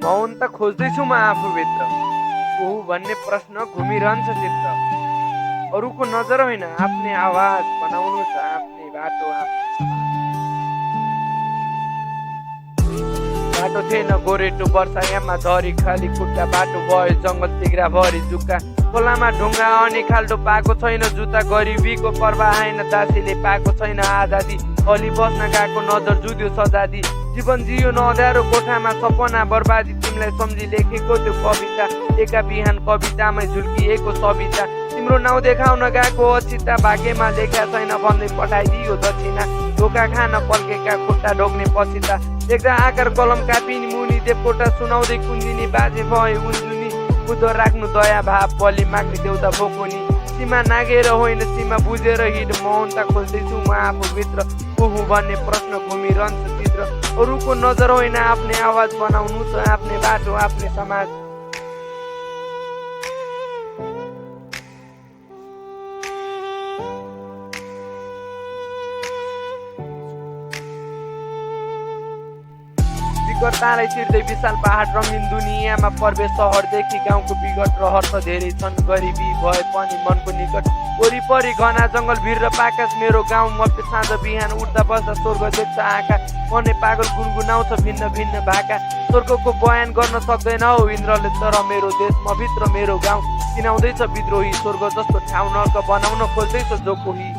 मौन त खोज्दैछु म आफूभित्र, को हुँ भन्ने प्रश्न घुमिरहन्छ चित्र। अरूको नजर होइन आफ्नै आवाज बनाउनु छ, आफ्नै बाटो आफ्नै समाज। बाटो थिएन गोरेटो वर्षायाममा धरी खाली खुट्टा बाटो भयो जङ्गल तिग्रा भरि जुक्का खोलामा ढुङ्गा अनि खाल्टो पाएको छैन जुत्ता गरिबीको पर्वाह होइन दासीले पाएको छैन आजादी अलि बस्न गएको नजर जुद्यो सजादी जीवन जियो नअँध्यारो कोठामा सपना बर्बादी तिमीलाई सम्झी लेखेको त्यो कविता एका बिहान कवितामै झुल्किएको सविता तिम्रो नाउँ देखाउन गएको अचिता भाग्यमा लेख्या छैन भन्दै पठाइदियो दक्षिणा ढोका खान पल्केका खुट्टा ढोक्ने पछिता देख्दा आकार कलम कापिनी मुनि देवकोटा सुनाउँदै कुन्दिनी बाजे भए उन्जुनी बुद्ध राख्नु दया भाव बलि माग्ने देउता भोकोनी सीमा नागेर होइन सीमा बुझेर हिँड मौनता खोज्दैछु म आफूभित्र को हुँ भन्ने प्रश्न घुमिरहन्छ चित्र अरूको नजर होइन आफ्नै आवाज बनाउनु छ आफ्नै बाटो आफ्नै समाज। विगत तारै चिर्दै विशाल पहाड रङ्गिन दुनियाँमा प्रवेश सहरदेखि गाउँको विगत रहर त धेरै छन् गरिबी भए पनि मनको निकट वरिपरि घना जङ्गल भिर र पाकास मेरो गाउँ मप्पे साँझ बिहान उठ्दा बस्दा स्वर्ग देख्छ आँखा मनै पागल गुनगुनाउँछ भिन्न भिन्न भाका स्वर्गको बयान गर्न सक्दैन हौ इन्द्रले तर मेरो देशमा भित्र मेरो गाउँ चिनाउँदैछ विद्रोही स्वर्ग जस्तो ठाउँ नर्क बनाउन खोज्दैछ जो कोही।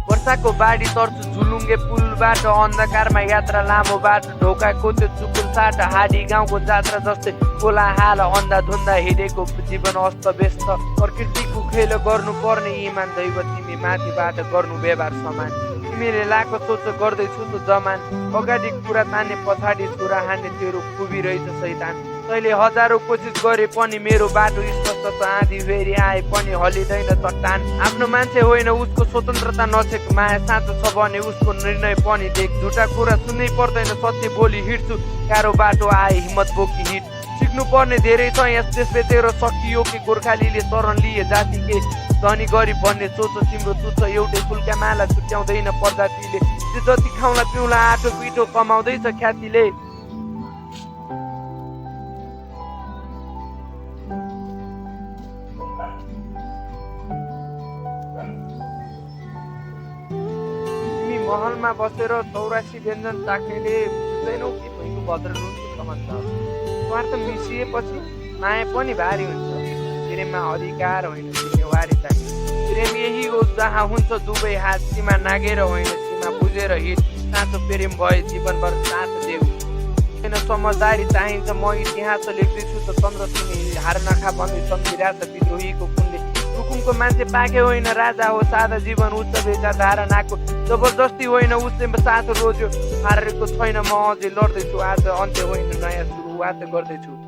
वर्षाको बाढी तर्छु झुलुङ्गे पुलबाट अन्धकारमा यात्रा लामो बाटो ढोकाको त्यो चुकुल साट हाडी गाउँको जात्रा जस्तै कोलाहाल अन्धाधुन्दा हिँडेको जीवन अस्त व्यस्त प्रकृतिको खेल गर्नुपर्ने इमान दैव तिमी माथिबाट गर्नु व्यवहार समान तिमीले लाएको सोच गर्दैछु त जमान अगाडि कुरा तान्ने पछाडि छुरा हान्ने तेरो खुबी रहेछ शैतान तैँले हजारौँ कोसिस गरे पनि मेरो बाटो स्पष्ट छ आँधी फेरि आए पनि हलिँदैन चट्टान आफ्नो मान्छे होइन उसको स्वतन्त्रता नछेक माया साँचो छ भने उसको निर्णय पनि देख झुटा कुरा सुन्नै पर्दैन सत्य बोली हिँड्छु गाह्रो बाटो आए हिम्मत बोकी हिँड सिक्नु पर्ने धेरै छ यस देशले तेरो सकियो कि गोर्खालीले शरण लिए जाति के धनी गरिब भन्ने सोच तिम्रो तुच्छ एउटै फुलका माला छुट्याउँदैन प्रजातिले त्यो जति खाउँला पिउँला आठो पिठो कमाउँदैछ ख्यातिले। महलमा बसेर 84 व्यञ्जन चाख्नेले बुझ्दैनौ कि भैँको भद्र नुनको सम्बन्ध स्वार्थ मिसिएपछि माया पनि भारी हुन्छ प्रेममा अधिकार होइन जिम्मेवारी चाहिन्छ प्रेम यही हो जहाँ हुन्छ दुवै हात सीमा नागेर होइन सीमा बुझेर हिँड साँचो प्रेम भए जीवनभर साथ देऊ किन समझदारी चाहिन्छ म इतिहास लेख्दैछु त चन्द्र सिंह हार नखा भन्दै सम्झिरा त विद्रोहीको कुनले हुकुमको मान्छे पाके होइन राजा हो सादा जीवन उच्च भेजा धारणाको जबरजस्ती होइन उसले साथ रोज्यो हारेको छैन म अझै लड्दैछु आज अन्त्य होइन नयाँ सुरुवात गर्दैछु।